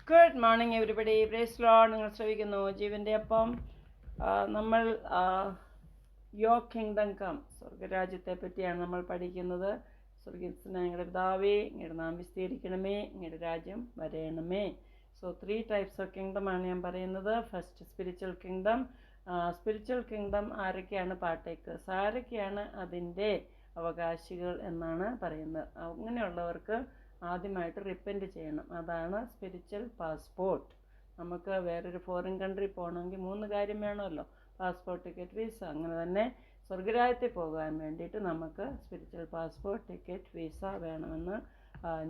Good morning everybody. Praise Lord. നിങ്ങൾ ശ്രവിക്കുന്നു ജീവൻ്റെ അപ്പം. നമ്മൾ യോ കിങ്ഡം കം, സ്വർഗരാജ്യത്തെ പറ്റിയാണ് നമ്മൾ പഠിക്കുന്നത്. സ്വർഗീയനായ ഞങ്ങളുടെ പിതാവേ, ഇങ്ങയുടെ നാം വിസ്തീരിക്കണമേ, ഇങ്ങയുടെ രാജ്യം വരയണമേ. സോ 3 ടൈപ്സ് ഓഫ് കിങ്ഡമാണ് ഞാൻ പറയുന്നത്. First spiritual kingdom. Spiritual kingdom ആരൊക്കെയാണ് പാർട്ടേക്കേഴ്സ്, ആരൊക്കെയാണ് അതിൻ്റെ അവകാശികൾ എന്നാണ് പറയുന്നത്. അങ്ങനെയുള്ളവർക്ക് ആദ്യമായിട്ട് റിപ്പൻറ്റ് ചെയ്യണം. അതാണ് സ്പിരിച്വൽ പാസ്പോർട്ട്. നമുക്ക് വേറൊരു ഫോറിൻ കൺട്രി പോകണമെങ്കിൽ 3 കാര്യം വേണമല്ലോ: പാസ്പോർട്ട്, ടിക്കറ്റ്, വിസ. അങ്ങനെ തന്നെ സ്വർഗരാജ്യത്തിൽ പോകാൻ വേണ്ടിയിട്ട് നമുക്ക് സ്പിരിച്വൽ പാസ്പോർട്ട്, ടിക്കറ്റ്, വിസ വേണമെന്ന്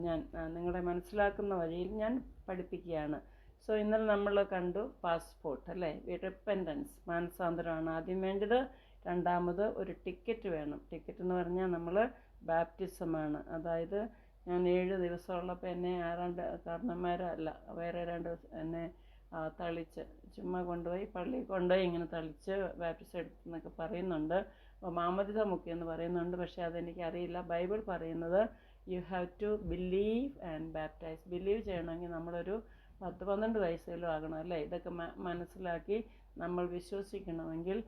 ഞാൻ നിങ്ങളെ മനസ്സിലാക്കുന്ന വഴിയിൽ ഞാൻ പഠിപ്പിക്കുകയാണ്. സോ ഇന്നലെ നമ്മൾ കണ്ടു പാസ്പോർട്ട് അല്ലേ, റിപ്പൻറ്റൻസ്, മാനസാന്തരമാണ് ആദ്യം വേണ്ടത്. രണ്ടാമത് ഒരു ടിക്കറ്റ് വേണം. ടിക്കറ്റ് എന്ന് പറഞ്ഞാൽ നമ്മൾ ബാപ്റ്റിസമാണ്. അതായത് ഞാൻ 7 ദിവസമുള്ളപ്പോൾ എന്നെ ആരാണ്ട് കാരണന്മാരല്ല, വേറെ 2 എന്നെ തളിച്ച് ചുമ്മാ കൊണ്ടുപോയി പള്ളിയിൽ കൊണ്ടുപോയി ഇങ്ങനെ തളിച്ച് ബാപ്റ്റിസം എടുത്തെന്നൊക്കെ പറയുന്നുണ്ട്. മാമോദിസ മുക്കിയെന്ന് പറയുന്നുണ്ട്. പക്ഷേ അതെനിക്കറിയില്ല. ബൈബിൾ പറയുന്നത് you have to believe and baptise. Believe ചെയ്യണമെങ്കിൽ നമ്മളൊരു 10-12 വയസ്സിലും ആകണം അല്ലേ. ഇതൊക്കെ മനസ്സിലാക്കി നമ്മൾ വിശ്വസിക്കണമെങ്കിൽ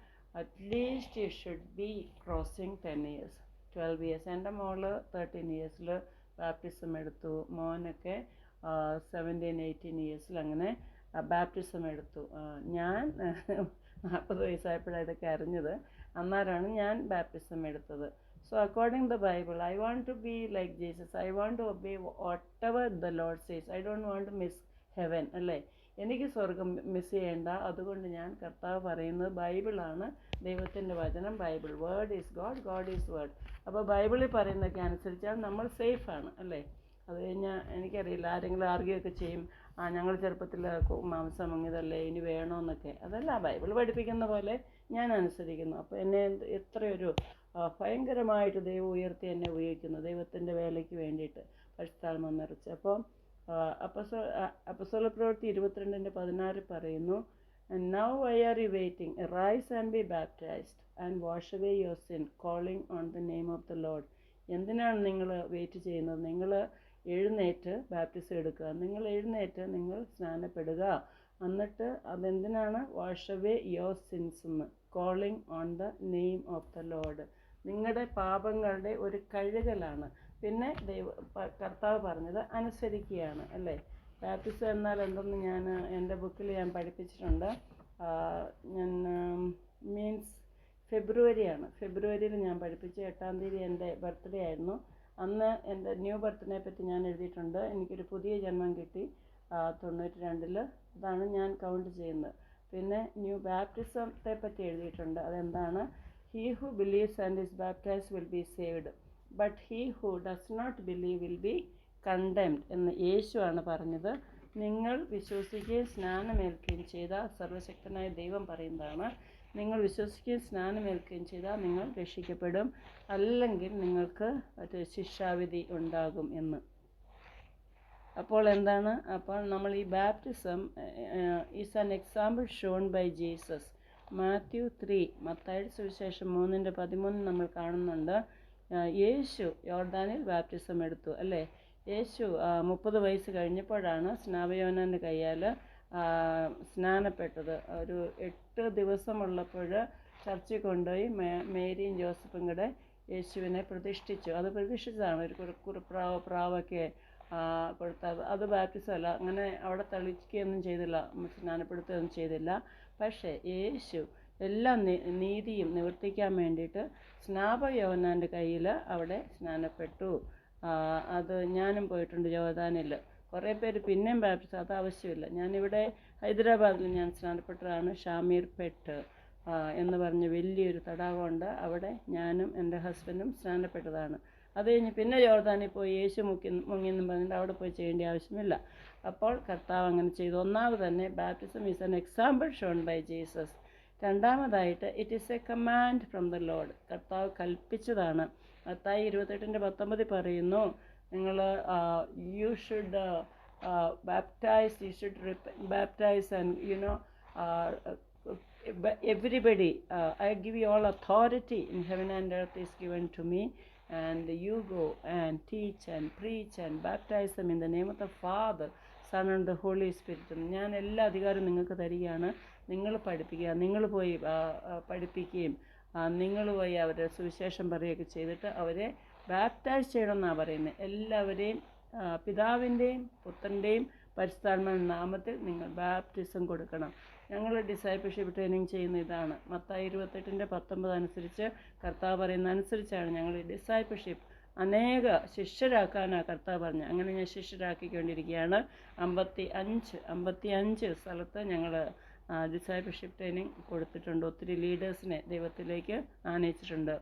at least you should be crossing 10 years, 12 years. എൻ്റെ മോള് 13 yearsൽ ബാപ്റ്റിസം എടുത്തു. മോനൊക്കെ 17-18 yearsൽ അങ്ങനെ ബാപ്റ്റിസം എടുത്തു. ഞാൻ 40 വയസ്സായപ്പോഴാണ് ഇതൊക്കെ അറിഞ്ഞത്. അന്നേരമാണ് ഞാൻ ബാപ്റ്റിസം എടുത്തത്. So according the Bible I want to be like Jesus. I want to obey whatever the Lord says. I don't want to miss heaven അല്ലേ. എനിക്ക് സ്വർഗം മിസ് ചെയ്യേണ്ട. അതുകൊണ്ട് ഞാൻ കർത്താവ് പറയുന്നത് ബൈബിളാണ്, ദൈവത്തിൻ്റെ വചനം. Bible word is God, God is word. അപ്പോൾ ബൈബിളിൽ പറയുന്നതൊക്കെ അനുസരിച്ചാൽ നമ്മൾ സേഫാണ് അല്ലേ. അത് കഴിഞ്ഞാൽ എനിക്കറിയില്ല, ആരെങ്കിലും ആർഗ്യമൊക്കെ ചെയ്യും, ഞങ്ങൾ ചെറുപ്പത്തിൽ മാംസം മുങ്ങിയതല്ലേ ഇനി വേണമെന്നൊക്കെ. അതല്ല, ബൈബിൾ പഠിപ്പിക്കുന്ന പോലെ ഞാൻ അനുസരിക്കുന്നു. അപ്പോൾ എന്നെ എത്രയൊരു ഭയങ്കരമായിട്ട് ദൈവം ഉയർത്തി എന്നെ ഉപയോഗിക്കുന്നു ദൈവത്തിൻ്റെ വേലയ്ക്ക് വേണ്ടിയിട്ട്, പരിശുദ്ധാത്മ നിറച്ച്. അപ്പോൾ അപ്പോസ്തല പ്രവൃത്തി 22:16 പറയുന്നു, And now why are you waiting? Arise and be baptized and wash away your sin, calling on the name of the Lord. എന്തിനാണ് നിങ്ങൾ വെയിറ്റ് ചെയ്യുന്നത്? നിങ്ങൾ എഴുന്നേറ്റ് ബാപ്റ്റിസം എടുക്കുക. നിങ്ങൾ എഴുന്നേറ്റ് നിങ്ങൾ സ്നാനപ്പെടുക. എന്നിട്ട് അതെന്തിനാണ്? വാഷ് അവേ യുവർ സിൻസ് എന്ന്, calling on the name of the Lord. നിങ്ങളുടെ പാപങ്ങളുടെ ഒരു കഴുകലാണ്. പിന്നെ കർത്താവ് പറഞ്ഞത് അനുസരിക്കുകയാണ് അല്ലേ. ബാപ്റ്റിസം എന്നാൽ എന്തെന്ന് ഞാൻ എൻ്റെ ബുക്കിൽ ഞാൻ പഠിപ്പിച്ചിട്ടുണ്ട്. ഞാൻ മീൻസ് ഫെബ്രുവരിയാണ്. ഫെബ്രുവരിയിൽ ഞാൻ പഠിപ്പിച്ചു. 8-ാം തീയതി എൻ്റെ ബർത്ത്ഡേ ആയിരുന്നു. അന്ന് എൻ്റെ ന്യൂ ബർത്തിനെ പറ്റി ഞാൻ എഴുതിയിട്ടുണ്ട്. എനിക്കൊരു പുതിയ ജന്മം കിട്ടി 92-ൽ. അതാണ് ഞാൻ കൗണ്ട് ചെയ്യുന്നത്. പിന്നെ ന്യൂ ബാപ്റ്റിസത്തെ പറ്റി എഴുതിയിട്ടുണ്ട്. അതെന്താണ്? He who believes and is baptized will be saved, but he who does not believe will be condemned എന്ന് യേശുവാണ് പറഞ്ഞത്. നിങ്ങൾ വിശ്വസിക്കുകയും സ്നാനമേൽക്കുകയും ചെയ്താൽ, സർവശക്തനായ ദൈവം പറയുന്നതാണ്, നിങ്ങൾ വിശ്വസിക്കുകയും സ്നാനമേൽക്കുകയും ചെയ്താൽ നിങ്ങൾ രക്ഷിക്കപ്പെടും, അല്ലെങ്കിൽ നിങ്ങൾക്ക് ഒരു ശിക്ഷാവിധി ഉണ്ടാകും എന്ന്. അപ്പോൾ എന്താണ്? അപ്പോൾ നമ്മൾ ഈ baptism is an example shown by Jesus. Matthew 3, മത്തായിയുടെ സുവിശേഷം 3:13 നമ്മൾ കാണുന്നുണ്ട്. യേശു യോർദാനിൽ ബാപ്റ്റിസം എടുത്തു അല്ലേ. യേശു 30 വയസ്സ് കഴിഞ്ഞപ്പോഴാണ് സ്നാപയോഹന്നാൻ്റെ കയ്യാൽ സ്നാനപ്പെട്ടത്. ഒരു 8 ദിവസമുള്ളപ്പോൾ ചർച്ചിൽ കൊണ്ടുപോയി മേരിയും ജോസഫും കൂടെ യേശുവിനെ പ്രതിഷ്ഠിച്ചു. അത് പ്രതിഷ്ഠിച്ചതാണ്. ഒരു പ്രാവൊക്കെ കൊടുത്തത്. അത് ബാപ്റ്റിസം അല്ല. അങ്ങനെ അവിടെ തളിക്കുകയൊന്നും ചെയ്തില്ല, സ്നാനപ്പെടുത്തുകയൊന്നും ചെയ്തില്ല. പക്ഷേ യേശു എല്ലാ നീതിയും നിവർത്തിക്കാൻ വേണ്ടിയിട്ട് സ്നാപയോഹന്നാൻ്റെ കയ്യിൽ അവിടെ സ്നാനപ്പെട്ടു. അത് ഞാനും പോയിട്ടുണ്ട് യോർദാനിൽ. കുറേ പേര് പിന്നെയും ബാപ്റ്റിസം, അത് ആവശ്യമില്ല. ഞാനിവിടെ ഹൈദരാബാദിൽ ഞാൻ സ്നാനപ്പെട്ടതാണ്. ഷാമീർ പെട്ട് എന്ന് പറഞ്ഞ് വലിയൊരു തടാകമുണ്ട്. അവിടെ ഞാനും എൻ്റെ ഹസ്ബൻഡും സ്നാനപ്പെട്ടതാണ്. അത് കഴിഞ്ഞ് പിന്നെ യോർദാനിൽ പോയി യേശു മുങ്ങിയെന്നും പറഞ്ഞിട്ട് അവിടെ പോയി ചെയ്യേണ്ട ആവശ്യമില്ല. അപ്പോൾ കർത്താവ് അങ്ങനെ ചെയ്തു. ഒന്നാമത് തന്നെ baptism is an example shown by Jesus. രണ്ടാമതായിട്ട് it is a command from the Lord. കർത്താവ് കൽപ്പിച്ചതാണ്. മത്തായി 28:19 പറയുന്നു, നിങ്ങൾ you should baptise, you should baptise and everybody, I give you all authority in heaven and earth is given to me, and you go and teach and preach and baptize them in the name of the Father, Son and the Holy Spirit. ഞാൻ എല്ലാ അധികാരവും നിങ്ങൾക്ക് തരികയാണ്. നിങ്ങൾ പഠിപ്പിക്കുക, നിങ്ങൾ പോയി പഠിപ്പിക്കുകയും നിങ്ങൾ പോയി അവരുടെ സുവിശേഷം പറയുകയൊക്കെ ചെയ്തിട്ട് അവരെ ബാപ്റ്റൈസ് ചെയ്യണമെന്നാണ് പറയുന്നത്. എല്ലാവരെയും പിതാവിൻ്റെയും പുത്രൻ്റെയും പരിശുദ്ധാത്മാവിൻ്റെ നാമത്തിൽ നിങ്ങൾ ബാപ്റ്റിസം കൊടുക്കണം. ഞങ്ങൾ ഡിസൈപ്പിൾഷിപ്പ് ട്രെയിനിങ് ചെയ്യുന്ന ഇതാണ്. മത്തായി 28:19 അനുസരിച്ച് കർത്താവ് പറയുന്ന അനുസരിച്ചാണ് ഞങ്ങൾ ഈ ഡിസൈപ്പിൾഷിപ്പ് അനേക ശിഷ്യരാക്കാനാണ് കർത്താവ് പറഞ്ഞത്. അങ്ങനെ ഞാൻ ശിഷ്യരാക്കിക്കൊണ്ടിരിക്കുകയാണ്. 55 സ്ഥലത്ത് ഞങ്ങൾ ഡിസൈപ്പിൾഷിപ്പ് ട്രെയിനിങ് കൊടുത്തിട്ടുണ്ട്. ഒത്തിരി ലീഡേഴ്സിനെ ദൈവത്തിലേക്ക് ആനയിച്ചിട്ടുണ്ട്.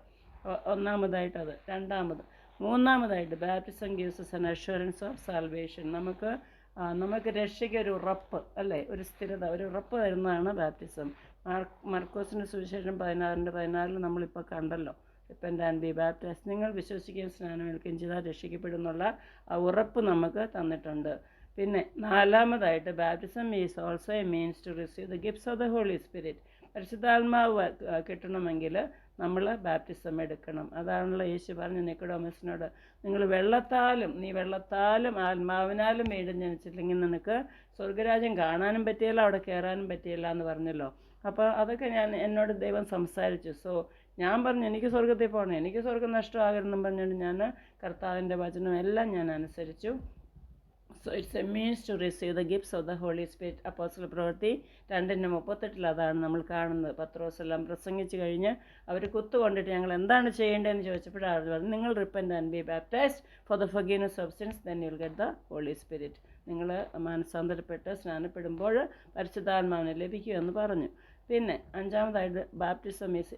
ഒന്നാമതായിട്ടത്. മൂന്നാമതായിട്ട് baptism gives us an assurance of salvation. നമുക്ക് രക്ഷയ്ക്ക് ഒരു ഉറപ്പ്, അല്ലേ, ഒരു സ്ഥിരത, ഒരു ഉറപ്പ് തരുന്നതാണ് ബാപ്റ്റിസം. മർക്കോസിൻ്റെ സുവിശേഷം 16:14 നമ്മളിപ്പോൾ കണ്ടല്ലോ. Repent and be baptised. നിങ്ങൾ വിശ്വസിക്കുകയും സ്നാനമേൽക്കുകയും ചെയ്താൽ രക്ഷിക്കപ്പെടുന്നുള്ള ആ ഉറപ്പ് നമുക്ക് തന്നിട്ടുണ്ട്. പിന്നെ നാലാമതായിട്ട് baptism is also a means to receive the gifts of the Holy Spirit. പരിശുദ്ധാത്മാവ് കിട്ടണമെങ്കിൽ നമ്മൾ ബാപ്റ്റിസം എടുക്കണം. അതാണല്ലോ യേശു പറഞ്ഞു നിക്കോഡോമസിനോട്, നീ വെള്ളത്താലും ആത്മാവിനാലും വീണ്ടും ജനിച്ചില്ലെങ്കിൽ നിനക്ക് സ്വർഗരാജ്യം കാണാനും പറ്റിയല്ല, അവിടെ കയറാനും പറ്റിയല്ല എന്ന് പറഞ്ഞല്ലോ. അപ്പോൾ അതൊക്കെ എന്നോട് ദൈവം സംസാരിച്ചു. സോ ഞാൻ പറഞ്ഞു എനിക്ക് സ്വർഗത്തിൽ പോകണം, എനിക്ക് സ്വർഗം നഷ്ടമാകരുതെന്നും പറഞ്ഞുകൊണ്ട് ഞാൻ കർത്താവിൻ്റെ വചനം എല്ലാം ഞാൻ അനുസരിച്ചു. So it's a means to receive the gifts of the Holy Spirit. അപ്പോസ്തല പ്രവൃത്തി 2:38 അതാണ് നമ്മൾ കാണുന്നത്. പത്രോസെല്ലാം പ്രസംഗിച്ച് കഴിഞ്ഞ് അവർ കുത്തുകൊണ്ടിട്ട് ഞങ്ങൾ എന്താണ് ചെയ്യേണ്ടതെന്ന് ചോദിച്ചപ്പോഴാണ് പറഞ്ഞു, നിങ്ങൾ repent and be baptised for the forgiveness of sins, then you will get the Holy Spirit. നിങ്ങൾ മാനസാന്തരപ്പെട്ട് സ്നാനപ്പെടുമ്പോൾ പരിശുദ്ധാത്മാവിനെ ലഭിക്കുമെന്ന് പറഞ്ഞു. പിന്നെ അഞ്ചാമതായിട്ട് baptism is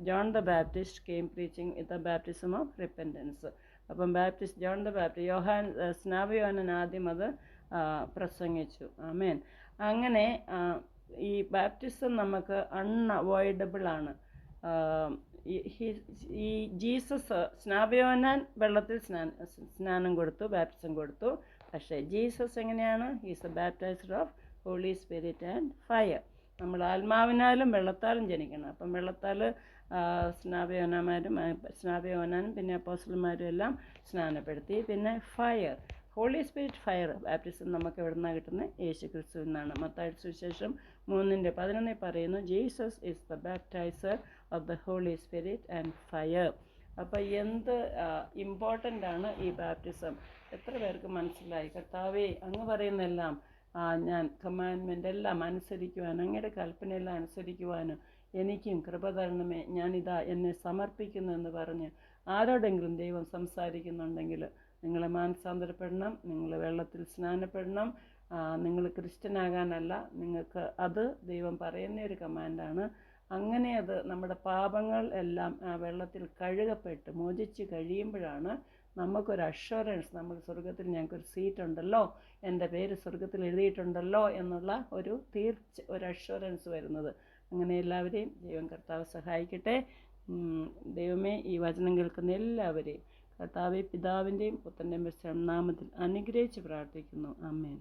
John the Baptist came preaching with the baptism of repentance. അപ്പം ജോൺ ദ ബാപ്റ്റിസ്റ്റ് സ്നാപയോഹന്നാൻ ആദ്യം അത് പ്രസംഗിച്ചു. ആമേൻ. അങ്ങനെ ഈ ബാപ്റ്റിസം നമുക്ക് അൺഅവോയ്ഡബിൾ ആണ്. ഈ ജീസസ് സ്നാപയോഹന്നാൻ വെള്ളത്തിൽ സ്നാനം കൊടുത്തു, ബാപ്റ്റിസം കൊടുത്തു. പക്ഷേ ജീസസ് എങ്ങനെയാണ്? He's a baptised of Holy Spirit and fire. നമ്മൾ ആത്മാവിനാലും വെള്ളത്താലും ജനിക്കണം. അപ്പം വെള്ളത്താൽ സ്നാപയോഹന്നാനും പിന്നെ അപ്പോസ്തലന്മാരും എല്ലാം സ്നാനപ്പെടുത്തി. പിന്നെ fire, Holy Spirit fire baptism നമുക്ക് എവിടെ നിന്നാണ് കിട്ടുന്നത്? യേശു ക്രിസ്തുവിൽ നിന്നാണ്. മത്തായി സുവിശേഷം 3:11 പറയുന്നു, Jesus is the baptiser of the Holy Spirit and fire. അപ്പോൾ എന്ത് ഇമ്പോർട്ടൻ്റ് ആണ് ഈ ബാപ്റ്റിസം? എത്ര പേർക്ക് മനസ്സിലായി? കർത്താവേ, അങ്ങ് പറയുന്നതെല്ലാം ഞാൻ കമാൻഡ്മെൻ്റ് എല്ലാം അനുസരിക്കുവാനും അങ്ങയുടെ കൽപ്പനയെല്ലാം അനുസരിക്കുവാനും എനിക്കും കൃപ തരണമേ, ഞാനിതാ എന്നെ സമർപ്പിക്കുന്നു എന്ന് പറഞ്ഞ് ആരോടെങ്കിലും ദൈവം സംസാരിക്കുന്നുണ്ടെങ്കിൽ നിങ്ങൾ മാനസാന്തരപ്പെടണം, നിങ്ങൾ വെള്ളത്തിൽ സ്നാനപ്പെടണം. നിങ്ങൾ ക്രിസ്ത്യനാകാനല്ല, നിങ്ങൾക്ക് അത് ദൈവം പറയുന്ന ഒരു കമാൻഡാണ്. അങ്ങനെ അത് നമ്മുടെ പാപങ്ങൾ എല്ലാം വെള്ളത്തിൽ കഴുകപ്പെട്ട് മോചിച്ച് കഴിയുമ്പോഴാണ് നമുക്കൊരു അഷ്വറൻസ്, നമുക്ക് സ്വർഗത്തിൽ ഞങ്ങൾക്കൊരു സീറ്റ് ഉണ്ടല്ലോ, എൻ്റെ പേര് സ്വർഗത്തിൽ എഴുതിയിട്ടുണ്ടല്ലോ എന്നുള്ള ഒരു അഷ്വറൻസ് വരുന്നത്. അങ്ങനെ എല്ലാവരെയും ദൈവം കർത്താവ് സഹായിക്കട്ടെ. ദൈവമേ, ഈ വചനം കേൾക്കുന്ന എല്ലാവരെയും കർത്താവെ പിതാവിൻ്റെയും പുത്രൻ്റെയും നാമത്തിൽ അനുഗ്രഹിച്ച് പ്രാർത്ഥിക്കുന്നു. ആമേൻ.